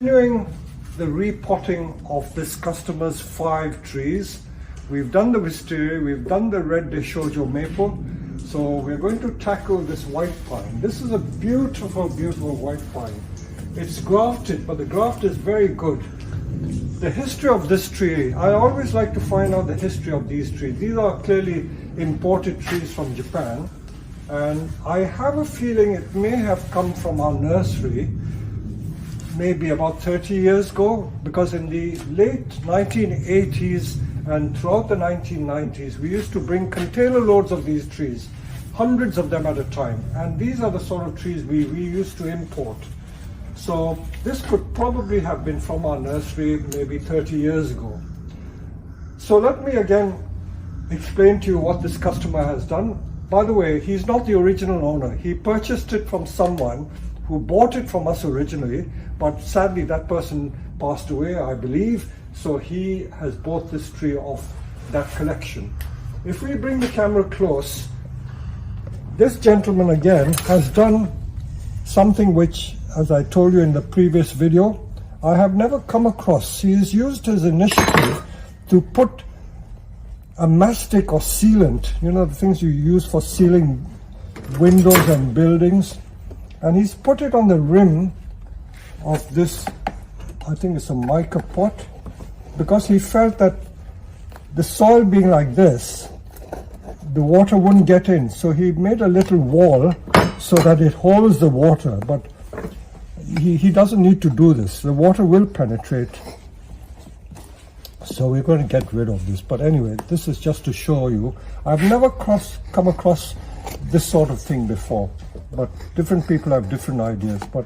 Continuing the repotting of this customer's 5 trees. We've done the wisteria, we've done the red Deshojo maple, so we're going to tackle this white pine. This is a beautiful, beautiful white pine. It's grafted, but the graft is very good. The history of this tree, I always like to find out the history of these trees. These are clearly imported trees from Japan, and I have a feeling it may have come from our nursery maybe about 30 years ago, because in the late 1980s and throughout the 1990s, we used to bring container loads of these trees, hundreds of them at a time. And these are the sort of trees we used to import. So this could probably have been from our nursery maybe 30 years ago. So let me again explain to you what this customer has done. By the way, he's not the original owner. He purchased it from someone who bought it from us originally, but sadly that person passed away, I believe, so he has bought this tree off that collection. If we bring the camera close, this gentleman again has done something which, as I told you in the previous video, I have never come across. He has used his initiative to put a mastic or sealant, you know, the things you use for sealing windows and buildings, and he's put it on the rim of this, I think it's a mica pot, because he felt that the soil being like this, the water wouldn't get in. So he made a little wall so that it holds the water, but he doesn't need to do this. The water will penetrate. So we're going to get rid of this. But anyway, this is just to show you. I've never come across this sort of thing before, but different people have different ideas. But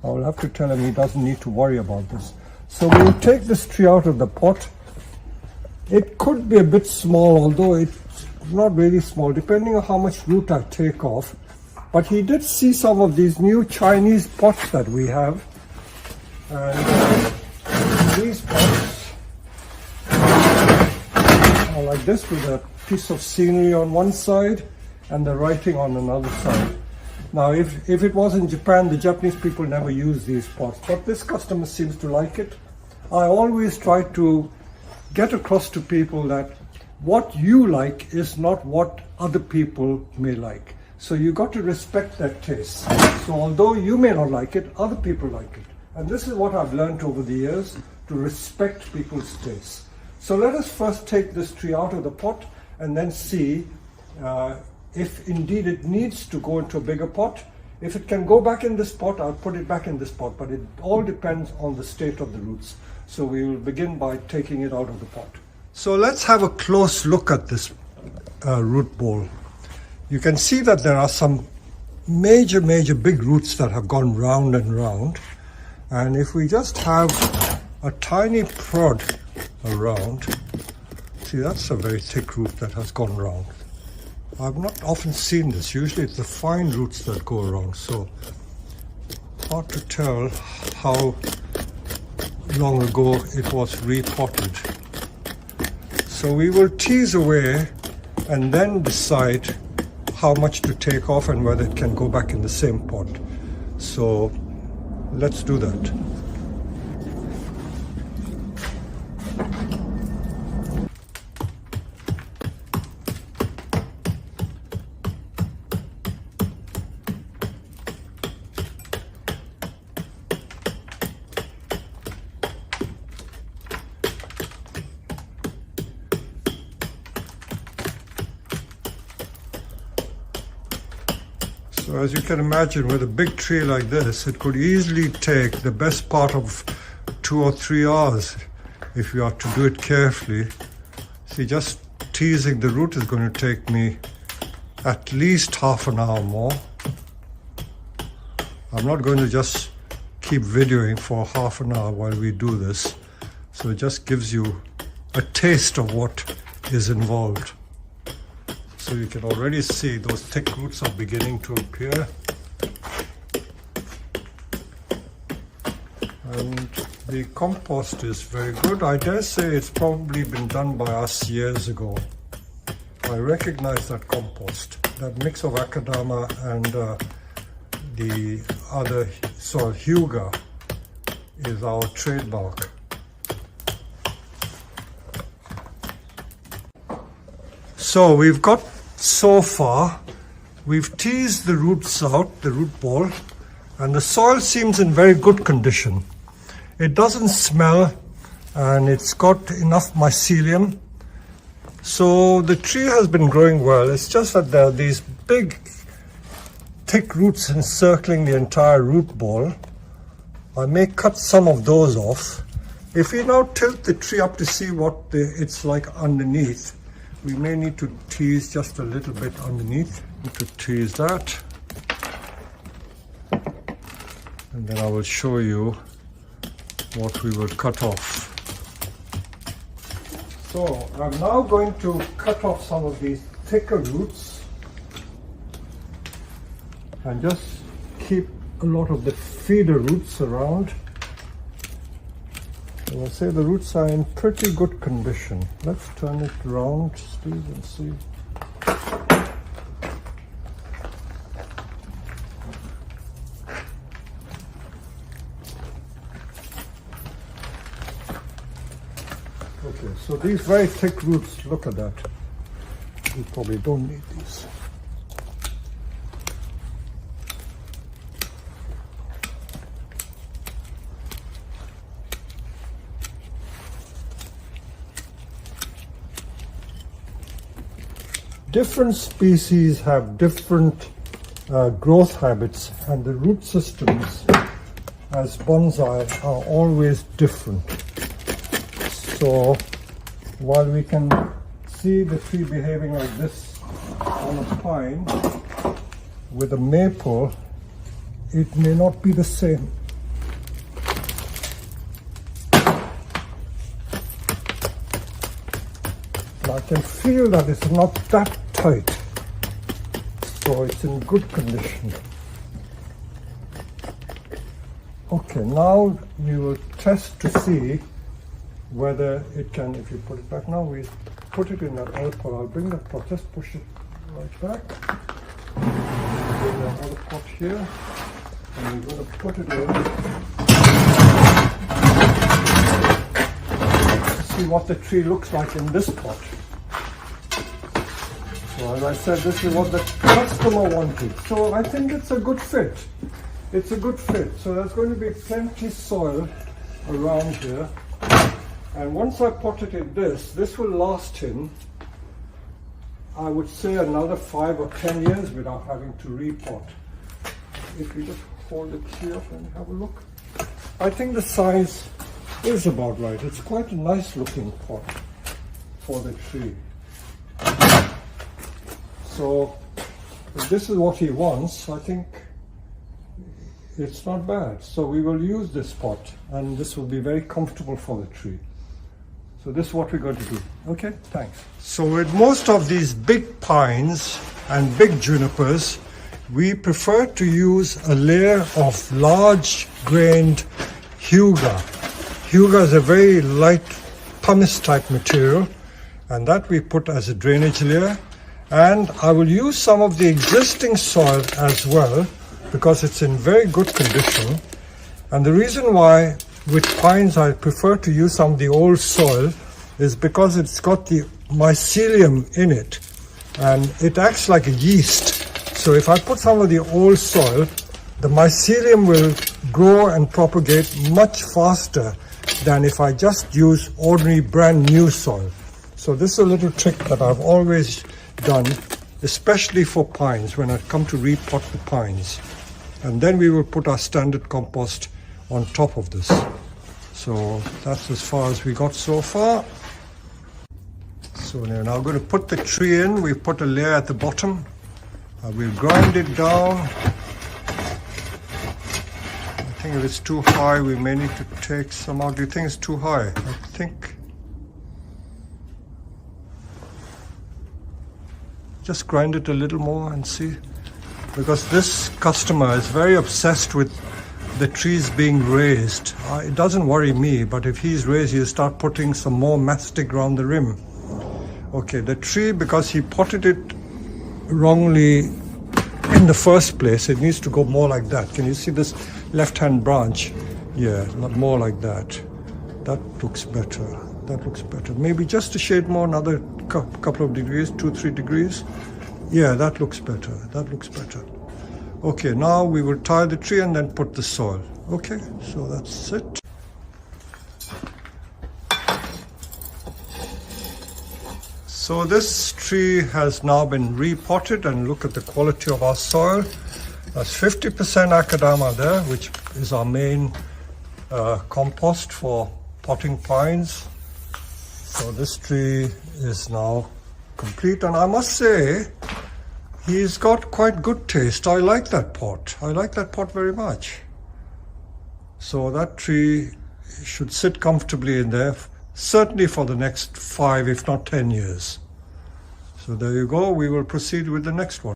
I will have to tell him he doesn't need to worry about this. So we'll take this tree out of the pot. It could be a bit small, although it's not really small, depending on how much root I take off. But he did see some of these new Chinese pots that we have. And these pots are like this, with a piece of scenery on one side and the writing on another side. Now, if it was in Japan, the Japanese people never use these pots, but this customer seems to like it. I always try to get across to people that what you like is not what other people may like. So you got to respect their taste. So although you may not like it, other people like it. And this is what I've learned over the years, to respect people's tastes. So let us first take this tree out of the pot and then see if indeed it needs to go into a bigger pot. If it can go back in this pot, I'll put it back in this pot, but it all depends on the state of the roots. So we will begin by taking it out of the pot. So let's have a close look at this root ball. You can see that there are some major big roots that have gone round and round. And if we just have a tiny prod around, see, that's a very thick root that has gone round. I've not often seen this. Usually it's the fine roots that go around, so hard to tell how long ago it was repotted. So we will tease away and then decide how much to take off and whether it can go back in the same pot. So let's do that. So as you can imagine, with a big tree like this, it could easily take the best part of 2 or 3 hours if you are to do it carefully. See, just teasing the root is going to take me at least half an hour more. I'm not going to just keep videoing for half an hour while we do this. So it just gives you a taste of what is involved. So you can already see those thick roots are beginning to appear. And the compost is very good. I dare say it's probably been done by us years ago. I recognize that compost, that mix of akadama and the other soil, huga, is our trademark. So we've got so far, we've teased the roots out, the root ball, and the soil seems in very good condition. It doesn't smell and it's got enough mycelium. So the tree has been growing well. It's just that there are these big, thick roots encircling the entire root ball. I may cut some of those off. If we now tilt the tree up to see what it's like underneath, we may need to tease just a little bit underneath. Need to tease that. And then I will show you what we will cut off. So I'm now going to cut off some of these thicker roots and just keep a lot of the feeder roots around. And I say the roots are in pretty good condition. Let's turn it around, Steve, and see. Okay, so these very thick roots, look at that. We probably don't need these. Different species have different growth habits, and the root systems as bonsai are always different. So while we can see the tree behaving like this on a pine, with a maple, it may not be the same. I can feel that it's not that tight, so it's in good condition. Okay, now we will test to see whether it can, if you put it back now, we put it in that other pot. I'll bring that pot, just push it right back. Bring that other pot here, and we're going to put it in. See what the tree looks like in this pot. So as I said, this is what the customer wanted. So I think it's a good fit. It's a good fit. So there's going to be plenty soil around here. And once I potted in this will last him, I would say, another 5 or 10 years without having to repot. If we just hold the tree up and have a look. I think the size is about right. It's quite a nice looking pot for the tree. So if this is what he wants, I think it's not bad. So we will use this pot, and this will be very comfortable for the tree. So this is what we're going to do. Okay, thanks. So with most of these big pines and big junipers, we prefer to use a layer of large grained heuga. Heuga is a very light pumice type material, and that we put as a drainage layer. And I will use some of the existing soil as well, because it's in very good condition. And the reason why with pines I prefer to use some of the old soil is because it's got the mycelium in it, and it acts like a yeast. So if I put some of the old soil, the mycelium will grow and propagate much faster than if I just use ordinary brand new soil. So this is a little trick that I've always done, especially for pines, when I come to repot the pines. And then we will put our standard compost on top of this. So that's as far as we got so far. So we're now going to put the tree in. We've put a layer at the bottom. We'll grind it down. I think if it's too high, we may need to take some out. Do you think it's too high? I think. Just grind it a little more and see. Because this customer is very obsessed with the trees being raised. It doesn't worry me, but if he's raised, he'll start putting some more mastic around the rim. Okay, the tree, because he potted it wrongly in the first place, it needs to go more like that. Can you see this left-hand branch? Yeah, more like that. That looks better. That looks better. Maybe just a shade more, another couple of degrees, 2-3 degrees. Yeah, that looks better. That looks better. Okay, now we will tie the tree and then put the soil. Okay, so that's it. So this tree has now been repotted, and look at the quality of our soil. That's 50% akadama there, which is our main compost for potting pines. So this tree is now complete, and I must say he's got quite good taste. I like that pot. I like that pot very much. So that tree should sit comfortably in there, certainly for the next 5, if not 10 years. So there you go. We will proceed with the next one.